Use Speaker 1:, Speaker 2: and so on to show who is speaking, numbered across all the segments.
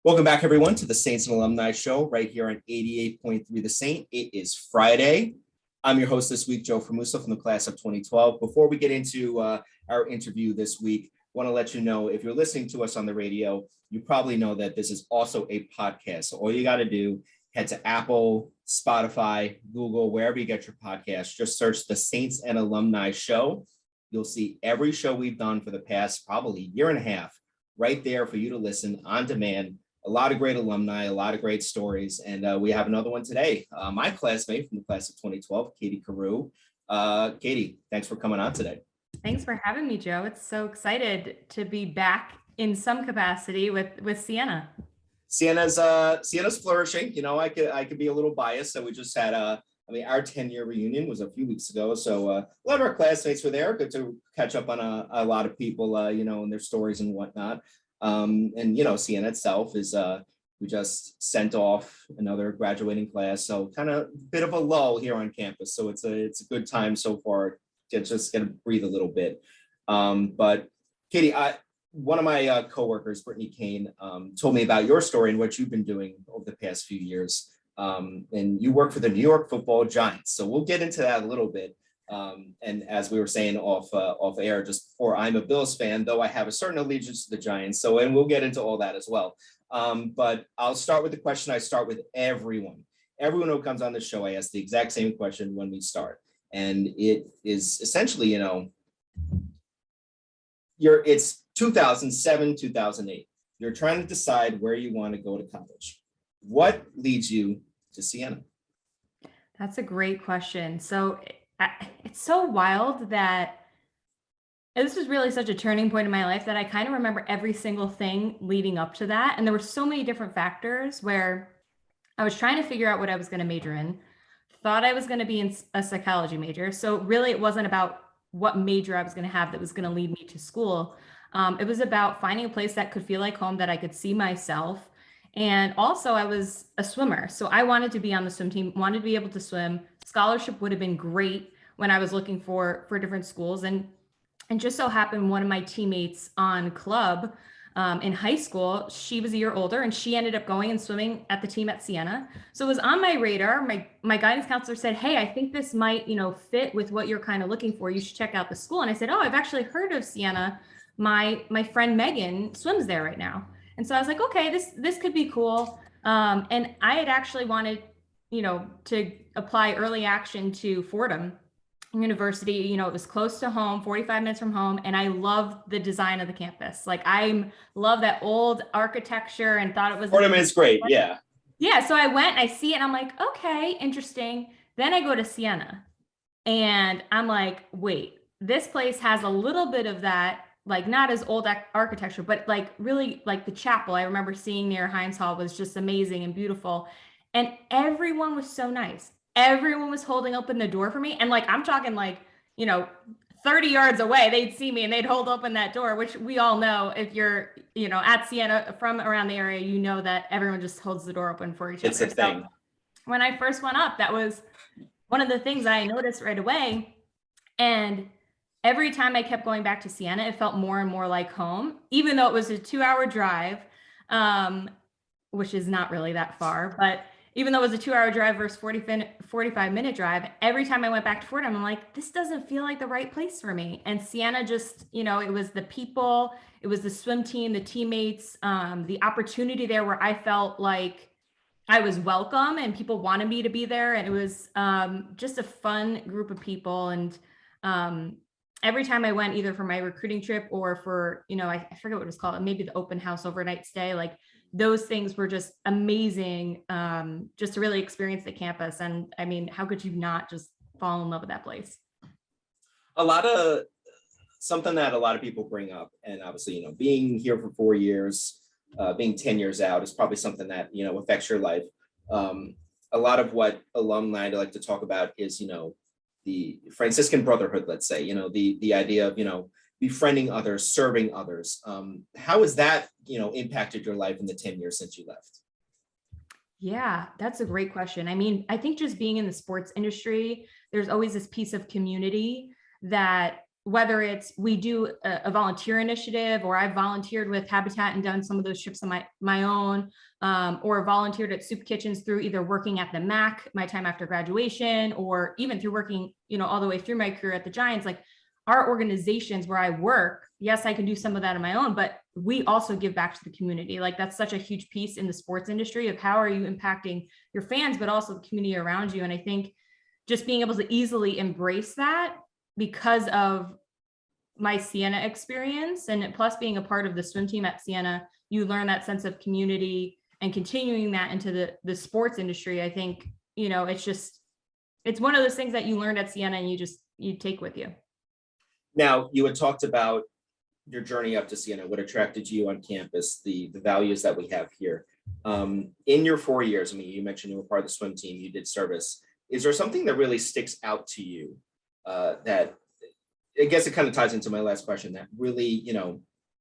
Speaker 1: Welcome back, everyone, to the Saints and Alumni Show right here on 88.3 The Saint. It is Friday. I'm your host this week, Joe Formuso from the class of 2012. Before we get into our interview this week, I want to let you know, if you're listening to us on the radio, you probably know that this is also a podcast. So all you got to do, head to Apple, Spotify, Google, wherever you get your podcast, just search the Saints and Alumni Show. You'll see every show we've done for the past probably year and a half right there for you to listen on demand. A lot of great alumni, a lot of great stories. And we have another one today. My classmate from the class of 2012, Carew. Katie, thanks for coming on today.
Speaker 2: Thanks for having me, Joe. It's so excited to be back in some capacity with Sienna.
Speaker 1: Sienna's flourishing. You know, I could be a little biased. So we just had our 10-year reunion was a few weeks ago. So a lot of our classmates were there. Good to catch up on a lot of people, and their stories and whatnot. Sienna itself is, we just sent off another graduating class. So kind of a bit of a lull here on campus. So it's a good time so far to just get to breathe a little bit. But Katie, one of my coworkers, Brittany Kane, told me about your story and what you've been doing over the past few years. And you work for the New York Football Giants. So we'll get into that a little bit. And as we were saying off air just before, I'm a Bills fan, though I have a certain allegiance to the Giants. And we'll get into all that as well. But I'll start with the question I start with everyone. Everyone who comes on the show, I ask the exact same question when we start. And it is essentially, it's 2007, 2008. You're trying to decide where you want to go to college. What leads you to Sienna?
Speaker 2: That's a great question. So it's so wild that this was really such a turning point in my life that I kind of remember every single thing leading up to that. And there were so many different factors where I was trying to figure out what I was going to major in, thought I was going to be in a psychology major. So really it wasn't about what major I was going to have that was going to lead me to school. It was about finding a place that could feel like home, that I could see myself. And also I was a swimmer. So I wanted to be on the swim team, wanted to be able to swim. Scholarship would have been great when I was looking for different schools. And just so happened one of my teammates on club in high school, she was a year older and she ended up going and swimming at the team at Sienna. So it was on my radar. My guidance counselor said, hey, I think this might, fit with what you're kind of looking for. You should check out the school. And I said, oh, I've actually heard of Sienna. My friend Megan swims there right now. And so I was like, okay, this could be cool. And I had actually wanted, to apply early action to Fordham University. It was close to home, 45 minutes from home. And I loved the design of the campus. Like I love that old architecture and thought it was—
Speaker 1: Fordham is great. Yeah.
Speaker 2: Yeah. So I went, I see it and I'm like, okay, interesting. Then I go to Sienna and I'm like, wait, this place has a little bit of that, like not as old architecture, but like really like the chapel I remember seeing near Heinz Hall was just amazing and beautiful. And everyone was so nice. Everyone was holding open the door for me. And like, I'm talking like, 30 yards away, they'd see me and they'd hold open that door, which we all know if you're, at Sienna from around the area, that everyone just holds the door open for each other.
Speaker 1: It's a thing.
Speaker 2: So when I first went up, that was one of the things I noticed right away. And every time I kept going back to Sienna, it felt more and more like home, even though it was a 2-hour drive, which is not really that far. But even though it was a 2-hour drive versus 45-minute drive, every time I went back to Fordham, I'm like, this doesn't feel like the right place for me. And Sienna just, it was the people, it was the swim team, the teammates, the opportunity there where I felt like I was welcome and people wanted me to be there. And it was just a fun group of people. And every time I went, either for my recruiting trip or for, I forget what it was called, maybe the open house overnight stay, like those things were just amazing, just to really experience the campus. And I mean, how could you not just fall in love with that place?
Speaker 1: Something that a lot of people bring up, and obviously, being here for 4 years, being 10 years out is probably something that, affects your life. A lot of what alumni like to talk about is, the Franciscan brotherhood, let's say, the idea of, befriending others, serving others. How has that, impacted your life in the 10 years since you left?
Speaker 2: Yeah, that's a great question. I mean, I think just being in the sports industry, there's always this piece of community that whether it's we do a volunteer initiative, or I've volunteered with Habitat and done some of those trips on my own, or volunteered at soup kitchens through either working at the MAC, my time after graduation, or even through working, all the way through my career at the Giants. Like, our organizations where I work, yes, I can do some of that on my own, but we also give back to the community. Like, that's such a huge piece in the sports industry of how are you impacting your fans, but also the community around you. And I think just being able to easily embrace that because of my Siena experience, and plus being a part of the swim team at Siena, you learn that sense of community, and continuing that into the sports industry. I think, it's one of those things that you learned at Siena and you take with you.
Speaker 1: Now, you had talked about your journey up to Siena, what attracted you on campus, the values that we have here. In your 4 years, I mean, you mentioned you were part of the swim team, you did service. Is there something that really sticks out to you that, I guess it kind of ties into my last question, that really,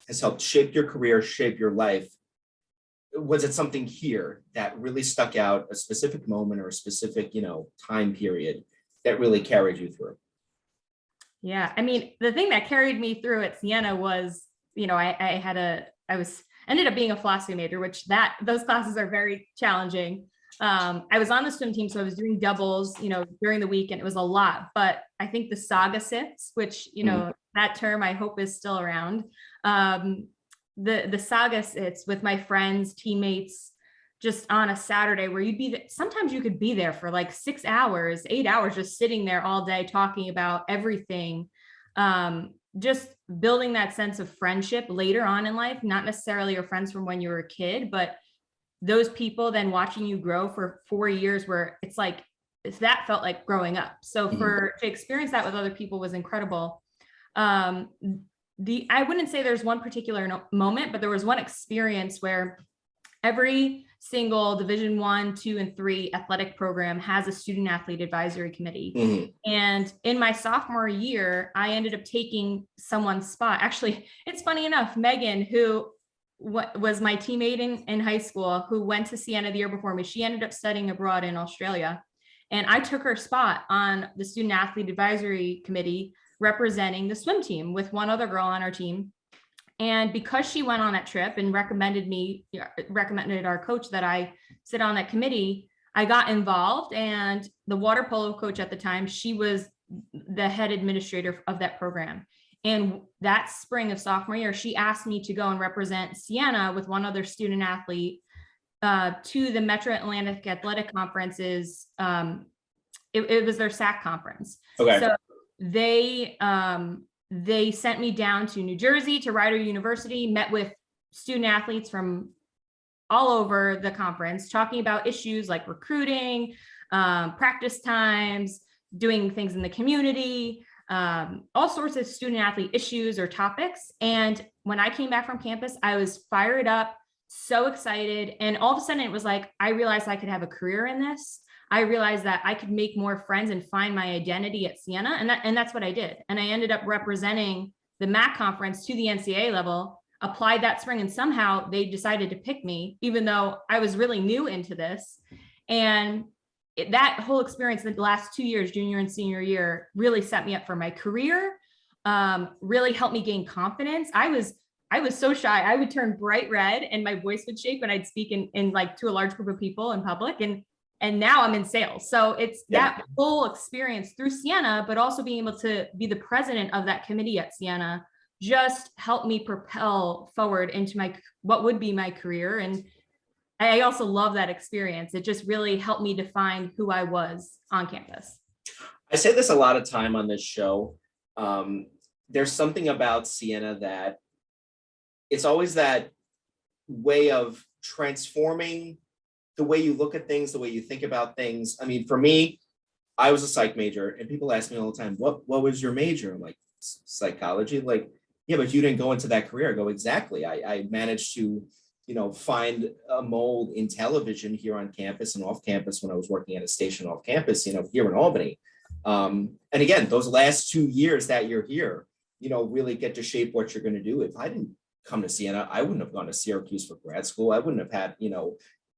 Speaker 1: has helped shape your career, shape your life? Was it something here that really stuck out, a specific moment or a specific, time period that really carried you through?
Speaker 2: Yeah. I mean, the thing that carried me through at Siena was, I ended up being a philosophy major, which those classes are very challenging. I was on the swim team, so I was doing doubles, during the week, and it was a lot, but I think the saga sits, which, that term I hope is still around. The saga sits with my friends, teammates, just on a Saturday where sometimes you could be there for like 6 hours, 8 hours, just sitting there all day talking about everything. Just building that sense of friendship later on in life, not necessarily your friends from when you were a kid, but those people then watching you grow for 4 years, where it's like, that felt like growing up. So to experience that with other people was incredible. I wouldn't say there's one particular moment, but there was one experience where every single Division 1, 2, and 3 athletic program has a student athlete advisory committee. And in my sophomore year, I ended up taking someone's spot. Actually, it's funny enough, Megan, who was my teammate in high school, who went to Siena the year before me, she ended up studying abroad in Australia. And I took her spot on the student athlete advisory committee, representing the swim team with one other girl on our team. And because she went on that trip and recommended our coach that I sit on that committee, I got involved. And the water polo coach at the time, she was the head administrator of that program. And that spring of sophomore year, she asked me to go and represent Siena with one other student athlete to the Metro Atlantic Athletic Conference's. It was their SAC conference.
Speaker 1: Okay.
Speaker 2: So they sent me down to New Jersey to Rider University, met with student athletes from all over the conference, talking about issues like recruiting, practice times, doing things in the community, all sorts of student athlete issues or topics. And when I came back from campus, I was fired up, so excited. And all of a sudden it was like, I realized I could have a career in this. I realized that I could make more friends and find my identity at Siena. And that's what I did. And I ended up representing the MAC conference to the NCAA level, applied that spring, and somehow they decided to pick me, even though I was really new into this. And that whole experience, the last 2 years, junior and senior year, really set me up for my career, really helped me gain confidence. I was so shy. I would turn bright red and my voice would shake when I'd speak in like to a large group of people in public. And now I'm in sales. So it's that full experience through Siena, but also being able to be the president of that committee at Siena just helped me propel forward into what would be my career. And I also love that experience. It just really helped me define who I was on campus.
Speaker 1: I say this a lot of time on this show. There's something about Siena that it's always that way of transforming the way you look at things, the way you think about things. I mean, for me, I was a psych major, and people ask me all the time, what was your major? I'm like, psychology. Like, yeah, but you didn't go into that career. I go, exactly. I managed to, find a mold in television here on campus and off campus when I was working at a station off campus, here in Albany. And again, those last 2 years that you're here, really get to shape what you're going to do. If I didn't come to Siena, I wouldn't have gone to Syracuse for grad school. I wouldn't have had,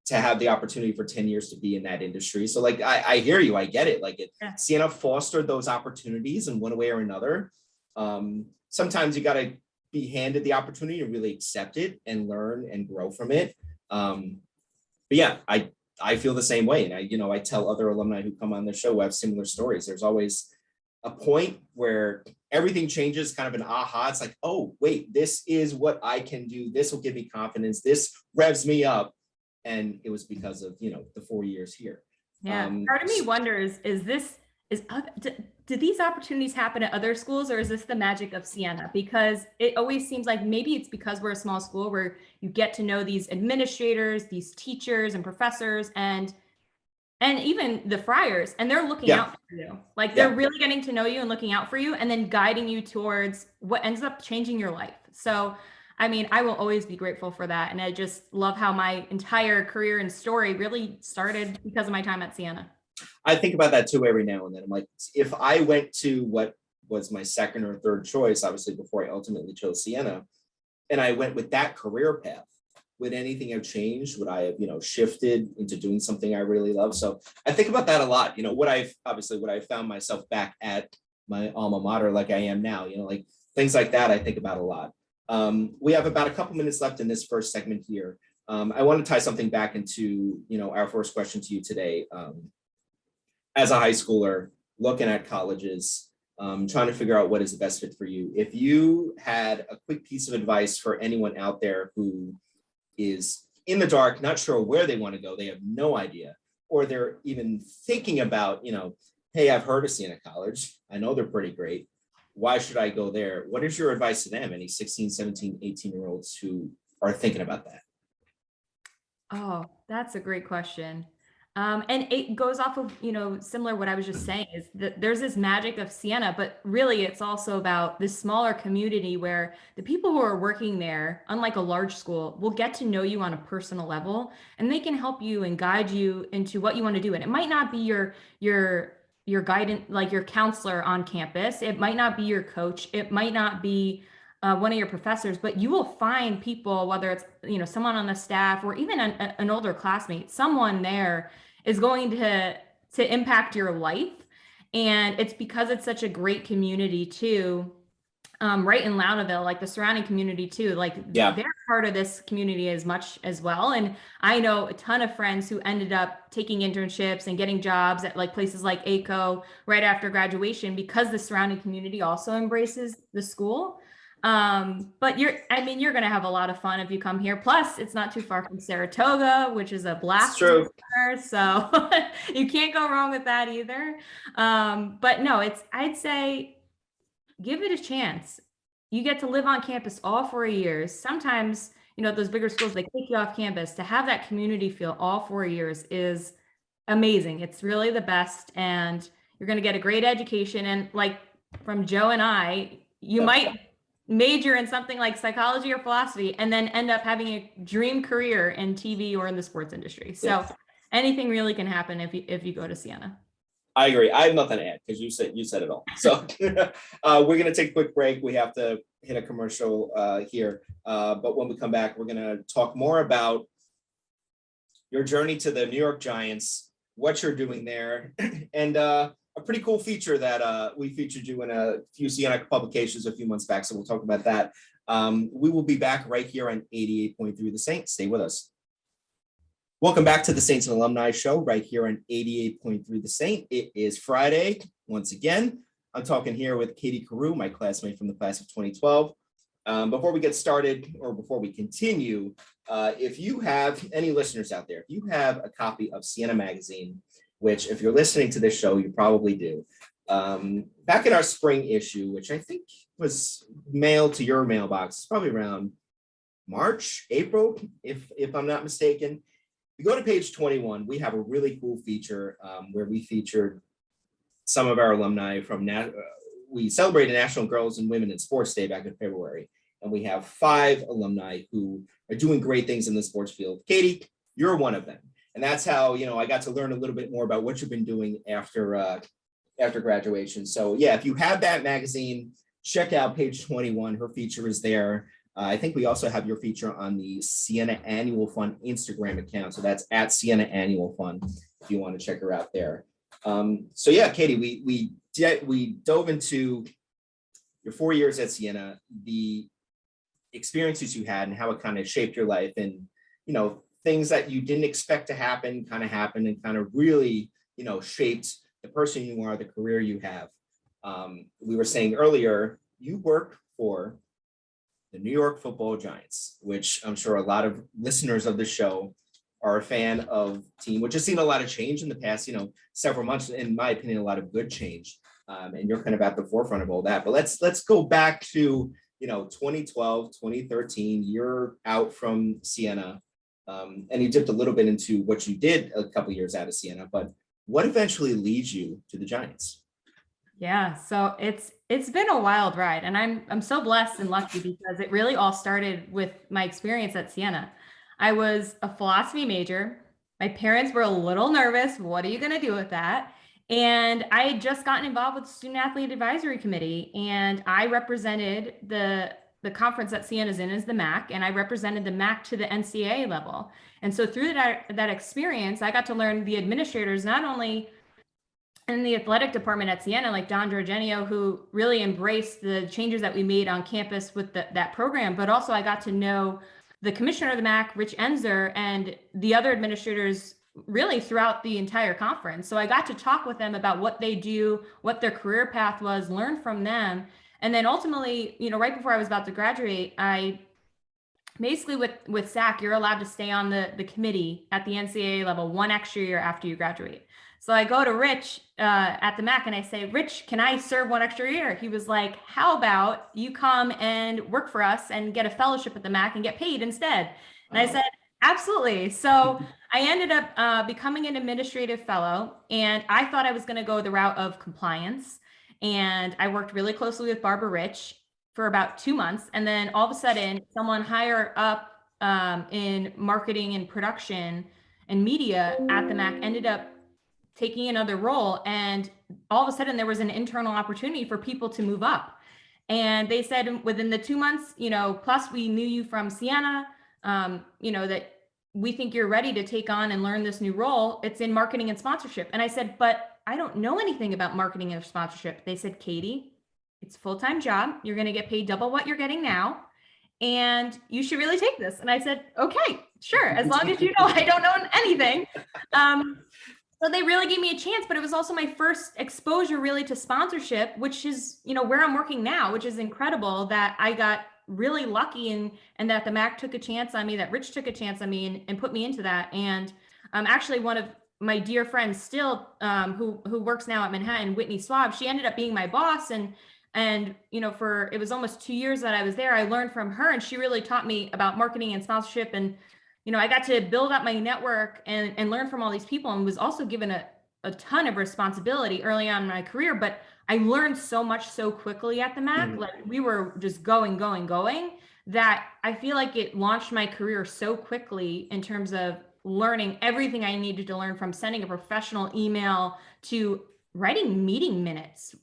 Speaker 1: to have the opportunity for 10 years to be in that industry. So like, I hear you, I get it. Like Siena fostered those opportunities in one way or another. Sometimes you got to be handed the opportunity to really accept it and learn and grow from it. But yeah, I feel the same way. And I tell other alumni who come on the show who have similar stories. There's always a point where everything changes, kind of an aha. It's like, oh, wait, this is what I can do. This will give me confidence. This revs me up. And it was because of, the 4 years here.
Speaker 2: Yeah. Part of me wonders, do these opportunities happen at other schools, or is this the magic of Siena? Because it always seems like maybe it's because we're a small school where you get to know these administrators, these teachers and professors, and even the friars, and they're looking out for you. Like they're really getting to know you and looking out for you, and then guiding you towards what ends up changing your life. So, I mean, I will always be grateful for that. And I just love how my entire career and story really started because of my time at Siena.
Speaker 1: I think about that too every now and then. I'm like, if I went to what was my second or third choice, obviously before I ultimately chose Siena, and I went with that career path, would anything have changed? Would I have, shifted into doing something I really love? So I think about that a lot. What I've found myself back at my alma mater, like I am now, like things like that, I think about a lot. We have about a couple minutes left in this first segment here. I want to tie something back into, our first question to you today. As a high schooler, looking at colleges, trying to figure out what is the best fit for you. If you had a quick piece of advice for anyone out there who is in the dark, not sure where they want to go, they have no idea, or they're even thinking about, hey, I've heard of Siena College. I know they're pretty great. Why should I go there? What is your advice to them, any 16, 17, 18-year-olds who are thinking about that?
Speaker 2: Oh, that's a great question. And it goes off of, similar what I was just saying is that there's this magic of Siena, but really it's also about this smaller community where the people who are working there, unlike a large school, will get to know you on a personal level, and they can help you and guide you into what you want to do. And it might not be your guidance, like your counselor on campus. It might not be your coach. It might not be one of your professors, but you will find people, whether it's someone on the staff or even an older classmate, someone there is going to impact your life. And it's because it's such a great community too, right in Loudonville, like the surrounding community too, like they're part of this community as much as well. And I know a ton of friends who ended up taking internships and getting jobs at like places like ACO right after graduation because the surrounding community also embraces the school. But you're going to have a lot of fun if you come here. Plus, it's not too far from Saratoga, which is a blast.
Speaker 1: True.
Speaker 2: So you can't go wrong with that either. But no, I'd say give it a chance. You get to live on campus all 4 years. Sometimes, those bigger schools, they kick you off campus. To have that community feel all 4 years is amazing. It's really the best. And you're going to get a great education. And like from Joe and I, you might major in something like psychology or philosophy and then end up having a dream career in TV or in the sports industry. So anything really can happen if you go to Siena.
Speaker 1: I agree. I have nothing to add because you said it all. So we're going to take a quick break. We have to hit a commercial here. But when we come back, we're going to talk more about your journey to the New York Giants, what you're doing there, and a pretty cool feature that we featured you in a few Siena publications a few months back. So we'll talk about that. We will be back right here on 88.3 The Saint. Stay with us. Welcome back to the Saints and Alumni Show right here on 88.3 The Saint. It is Friday once again. I'm talking here with Katie Carew, my classmate from the class of 2012. Before we get started, or before we continue, if you have any listeners out there, if you have a copy of Siena Magazine, which if you're listening to this show, you probably do. Back in our spring issue, which I think was mailed to your mailbox, probably around March, April, if I'm not mistaken. You go to page 21, we have a really cool feature where we featured some of our alumni from, we celebrated National Girls and Women in Sports Day back in February. And we have 5 alumni who are doing great things in the sports field. Katie, you're one of them. And that's how, I got to learn a little bit more about what you've been doing after graduation. So yeah, if you have that magazine, check out page 21. Her feature is there. I think we also have your feature on the Siena Annual Fund Instagram account. So that's at Siena Annual Fund if you want to check her out there. So yeah, Katie, we dove into your 4 years at Siena, the experiences you had and how it kind of shaped your life, and things that you didn't expect to happen kind of happened and kind of really shaped the person you are, the career you have. We were saying earlier, you work for the New York Football Giants, which I'm sure a lot of listeners of the show are a fan of team, which has seen a lot of change in the past, several months, in my opinion, a lot of good change. And you're kind of at the forefront of all that. But let's go back to 2012, 2013. You're out from Siena, and you dipped a little bit into what you did a couple of years out of Siena. But what eventually leads you to the Giants?
Speaker 2: Yeah, so it's been a wild ride, and I'm so blessed and lucky because it really all started with my experience at Siena. I was a philosophy major. My parents were a little nervous. What are you going to do with that? And I had just gotten involved with the Student Athlete Advisory Committee, and I represented the conference that Siena's in is the MAC, and I represented the MAC to the NCAA level. And so through that experience, I got to learn the administrators, not only in the athletic department at Siena, like Don Giorgenio, who really embraced the changes that we made on campus with that program, but also I got to know the commissioner of the MAC, Rich Enzer, and the other administrators really throughout the entire conference. So I got to talk with them about what they do, what their career path was, learn from them. And then ultimately, right before I was about to graduate, I basically with SAC, you're allowed to stay on the committee at the NCAA level 1 extra year after you graduate. So I go to Rich at the MAC and I say, Rich, can I serve 1 extra year? He was like, how about you come and work for us and get a fellowship at the MAC and get paid instead? And I said, absolutely. So I ended up becoming an administrative fellow, and I thought I was going to go the route of compliance. And I worked really closely with Barbara Rich for about 2 months. And then all of a sudden, someone higher up in marketing and production and media at the MAC ended up taking another role. And all of a sudden there was an internal opportunity for people to move up. And they said within the 2 months, plus we knew you from Siena, that we think you're ready to take on and learn this new role. It's in marketing and sponsorship. And I said, but I don't know anything about marketing or sponsorship. They said, Katie, it's a full-time job. You're going to get paid double what you're getting now. And you should really take this. And I said, okay, sure. As long as you know I don't know anything. So they really gave me a chance, but it was also my first exposure really to sponsorship, which is, where I'm working now, which is incredible that I got really lucky and that the MAC took a chance on me, that Rich took a chance on me and put me into that. And actually one of my dear friends still, who works now at Manhattan, Whitney Swab, she ended up being my boss. And for, it was almost 2 years that I was there, I learned from her, and she really taught me about marketing and sponsorship. And I got to build up my network and learn from all these people, and was also given a ton of responsibility early on in my career. But I learned so much so quickly at the MAC. Mm-hmm. Like we were just going, that I feel like it launched my career so quickly in terms of learning everything I needed to learn, from sending a professional email to writing meeting minutes,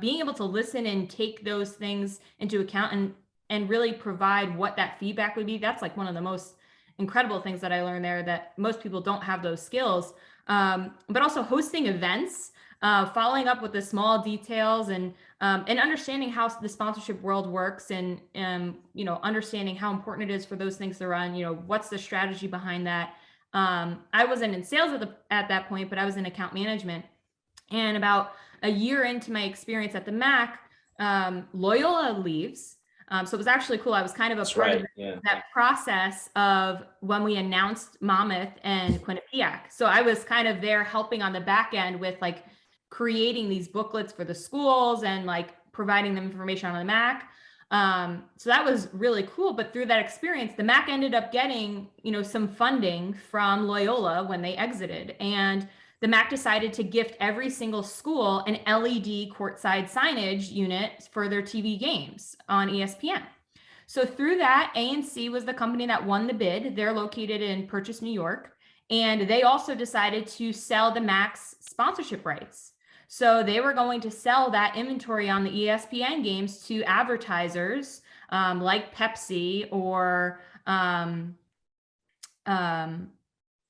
Speaker 2: being able to listen and take those things into account and really provide what that feedback would be. That's like one of the most incredible things that I learned there, that most people don't have those skills. But also hosting events, following up with the small details, and understanding how the sponsorship world works, and understanding how important it is for those things to run. What's the strategy behind that? I wasn't in sales at that point, but I was in account management. And about a year into my experience at the MAC, Loyola leaves. So it was actually cool. I was kind of a part of that process of when we announced Monmouth and Quinnipiac. So I was kind of there helping on the back end with like creating these booklets for the schools and like providing them information on the MAC. So that was really cool. But through that experience, the MAC ended up getting, some funding from Loyola when they exited. And the MAC decided to gift every single school an LED courtside signage unit for their TV games on ESPN. So through that, A&C was the company that won the bid. They're located in Purchase, New York. And they also decided to sell the MAC's sponsorship rights. So they were going to sell that inventory on the ESPN games to advertisers like Pepsi or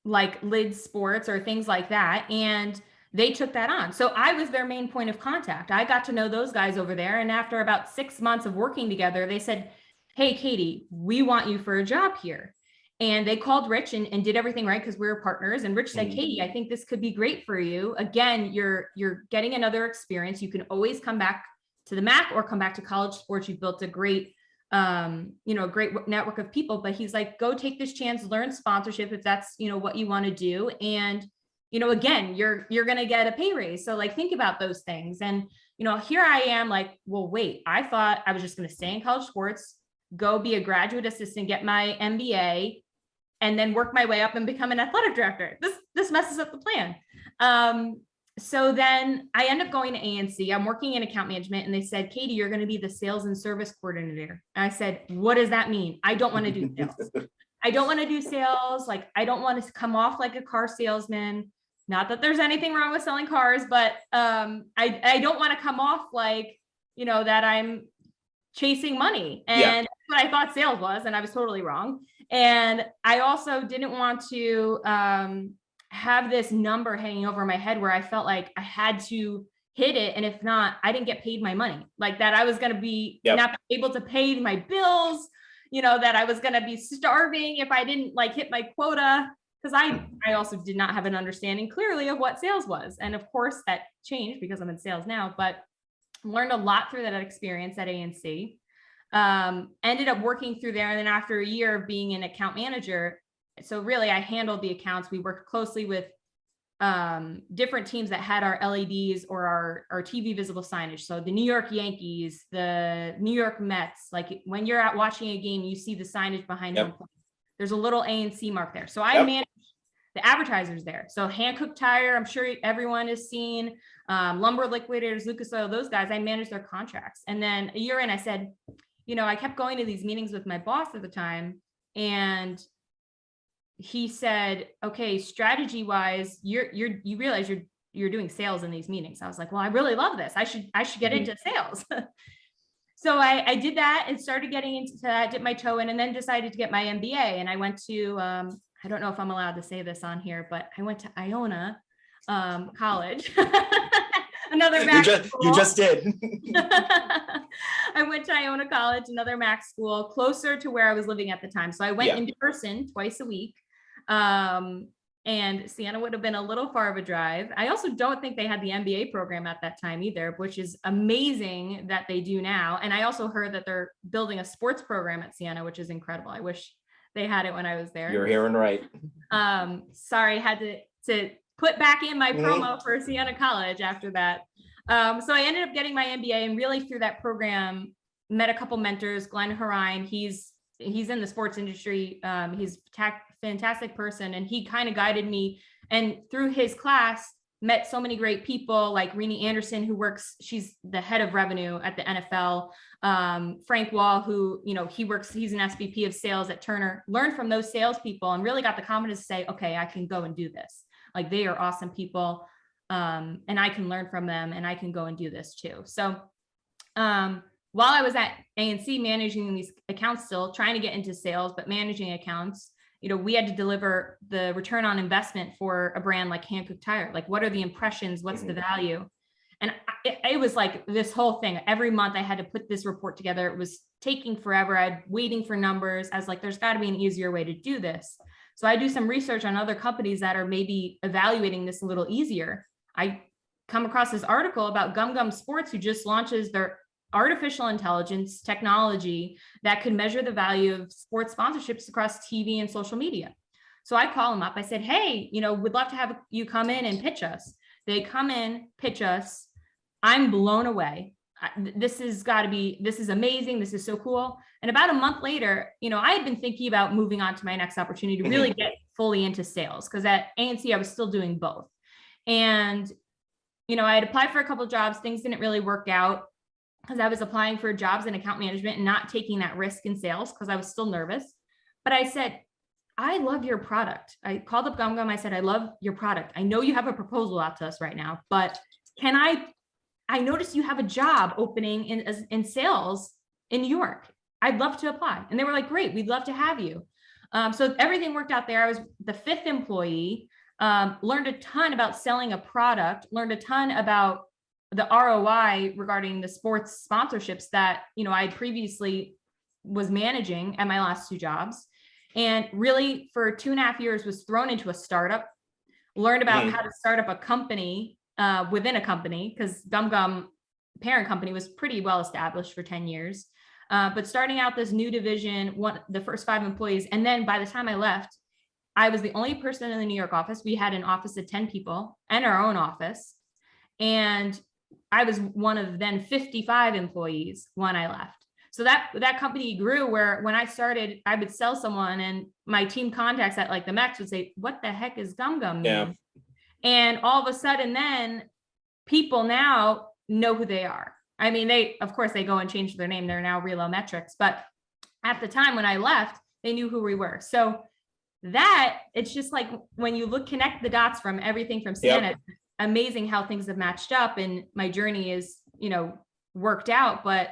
Speaker 2: like Lid Sports or things like that. And they took that on. So I was their main point of contact. I got to know those guys over there. And after about 6 months of working together, they said, hey, Katie, we want you for a job here. And they called Rich and did everything right because we were partners. And Rich said, Katie, I think this could be great for you. Again, you're getting another experience. You can always come back to the MAC or come back to college sports. You've built a great, great network of people. But he's like, go take this chance, learn sponsorship if that's, what you want to do. And, again, you're going to get a pay raise. So like, think about those things. And, here I am like, well, wait, I thought I was just going to stay in college sports, go be a graduate assistant, get my MBA, and then work my way up and become an athletic director. This messes up the plan. So then I end up going to ANC. I'm working in account management, and they said, Katie, you're going to be the sales and service coordinator. And I said, what does that mean? I don't want to do sales. I don't want to do sales. Like, I don't want to come off like a car salesman. Not that there's anything wrong with selling cars, but I don't want to come off like, that I'm chasing money. And that's what I thought sales was. And I was totally wrong. And I also didn't want to have this number hanging over my head where I felt like I had to hit it. And if not, I didn't get paid my money, like that I was going to be not able to pay my bills, that I was going to be starving if I didn't like hit my quota. Because I also did not have an understanding clearly of what sales was. And of course that changed because I'm in sales now, but learned a lot through that experience at ANC. Ended up working through there. And then after a year of being an account manager, so really I handled the accounts. We worked closely with different teams that had our LEDs or our TV visible signage. So the New York Yankees, the New York Mets, like when you're out watching a game, you see the signage behind them. There's a little ANC mark there. So I managed the advertisers there. So Hankook Tire, I'm sure everyone has seen, Lumber Liquidators, Lucas Oil, those guys, I managed their contracts. And then a year in, I said, I kept going to these meetings with my boss at the time. And he said, okay, strategy wise, you realize you're doing sales in these meetings. I was like, well, I really love this. I should get into sales. So I did that and started getting into that, dipped my toe in, and then decided to get my MBA. And I went to, I don't know if I'm allowed to say this on here, but I went to Iona College. Another MAC school.
Speaker 1: You just did.
Speaker 2: I went to Iona College, another MAC school, closer to where I was living at the time. So I went in person twice a week. And Siena would have been a little far of a drive. I also don't think they had the MBA program at that time either, which is amazing that they do now. And I also heard that they're building a sports program at Siena, which is incredible. I wish they had it when I was there.
Speaker 1: You're hearing right.
Speaker 2: Sorry, had to put back in my promo for Siena College after that. So I ended up getting my MBA, and really through that program, met a couple mentors. Glenn Harine, he's in the sports industry. He's fantastic person, and he kind of guided me, and through his class met so many great people like Renee Anderson, she's the head of revenue at the NFL. Frank Wall, who, he's an SVP of sales at Turner, learned from those salespeople and really got the confidence to say, okay, I can go and do this. Like, they are awesome people. And I can learn from them, and I can go and do this too. So, while I was at ANC managing these accounts, still trying to get into sales, but managing accounts, we had to deliver the return on investment for a brand like Hankook Tire. Like, what are the impressions? What's the value? And it was like this whole thing. Every month I had to put this report together. It was taking forever. I'd waiting for numbers. I was like, there's got to be an easier way to do this. So I do some research on other companies that are maybe evaluating this a little easier. I come across this article about Gum Gum Sports, who just launches their artificial intelligence technology that could measure the value of sports sponsorships across TV and social media. So I call them up. I said, hey, we'd love to have you come in and pitch us. They come in, pitch us. I'm blown away. This is amazing. This is so cool. And about a month later, I had been thinking about moving on to my next opportunity to really get fully into sales, because at ANC I was still doing both. And, I had applied for a couple of jobs. Things didn't really work out, because I was applying for jobs in account management and not taking that risk in sales because I was still nervous. But I said, I love your product. I called up Gum Gum. I said, I love your product. I know you have a proposal out to us right now, but I noticed you have a job opening in sales in New York. I'd love to apply. And they were like, great, we'd love to have you. So everything worked out there. I was the 5th employee. learned a ton about selling a product, learned a ton about the ROI regarding the sports sponsorships that, I previously was managing at my last 2 jobs. And really for 2.5 years was thrown into a startup, learned about how to start up a company within a company, because Gum Gum parent company was pretty well established for 10 years. But starting out this new division, the first 5 employees. And then by the time I left, I was the only person in the New York office. We had an office of 10 people and our own office. And I was one of then 55 employees when I left. So that company grew, where when I started, I would sell someone and my team contacts at like the Mets would say, what the heck is Gum Gum mean?
Speaker 1: Yeah.
Speaker 2: And all of a sudden then people now know who they are. I mean, of course they go and change their name. They're now Relo Metrics. But at the time when I left, they knew who we were. So that it's just like when you connect the dots from everything from Sienna,
Speaker 1: Yep.
Speaker 2: amazing how things have matched up and my journey is, worked out. But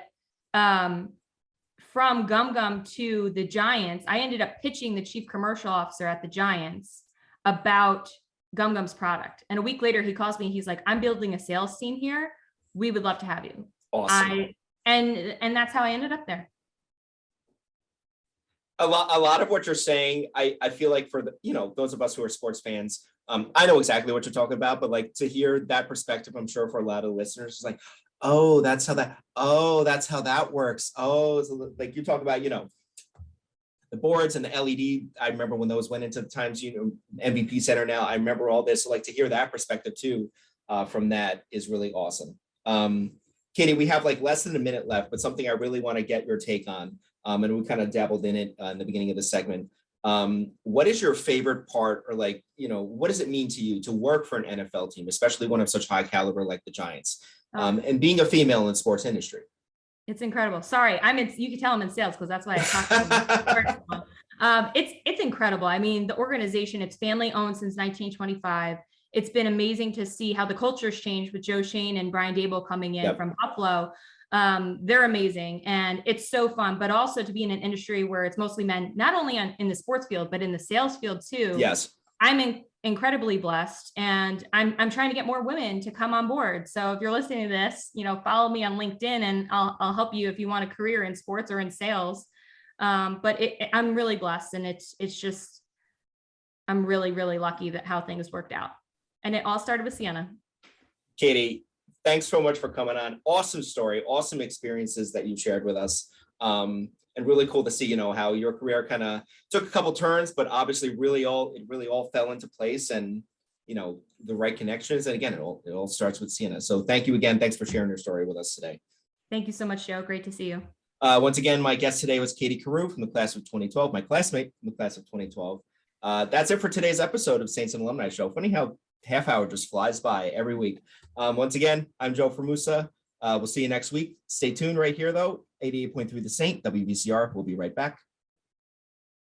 Speaker 2: from Gum Gum to the Giants, I ended up pitching the chief commercial officer at the Giants about Gum Gum's product. And a week later he calls me, he's like, I'm building a sales team here. We would love to have you.
Speaker 1: Awesome.
Speaker 2: And that's how I ended up there.
Speaker 1: A lot of what you're saying, I feel like for the, those of us who are sports fans, I know exactly what you're talking about, but like to hear that perspective, I'm sure for a lot of listeners, it's like, oh, that's how that works. Oh, so like you talk about, the boards and the LED. I remember when those went into the Times, MVP Center now. I remember all this. So like to hear that perspective too, from that is really awesome. Katie, we have like less than a minute left, but something I really want to get your take on. And we kind of dabbled in it in the beginning of the segment. What is your favorite part, or like, what does it mean to you to work for an NFL team, especially one of such high caliber like the Giants, and being a female in the sports industry?
Speaker 2: It's incredible. Sorry, you can tell I'm in sales because that's why I talk to it's incredible. I mean, the organization, it's family owned since 1925. It's been amazing to see how the culture's changed with Joe Shane and Brian Dable coming in from Buffalo. They're amazing and it's so fun, but also to be in an industry where it's mostly men, not only in the sports field, but in the sales field too.
Speaker 1: Yes.
Speaker 2: I'm incredibly blessed and I'm trying to get more women to come on board. So if you're listening to this, follow me on LinkedIn and I'll help you if you want a career in sports or in sales. But I'm really blessed and it's just, I'm really, really lucky that how things worked out. And it all started with Sienna.
Speaker 1: Katie, thanks so much for coming on. Awesome story, awesome experiences that you shared with us. And really cool to see, how your career kind of took a couple turns, but obviously it really all fell into place and, the right connections. And again, it all starts with Sienna. So thank you again. Thanks for sharing your story with us today.
Speaker 2: Thank you so much, Joe. Great to see you.
Speaker 1: Once again, my guest today was Katie Carew from the class of 2012, my classmate from the class of 2012. That's it for today's episode of Saints and Alumni Show. Funny how half hour just flies by every week. Once again, I'm Joe Formusa. We'll see you next week. Stay tuned right here, though. 88.3 The Saint, WVCR. We'll be right back.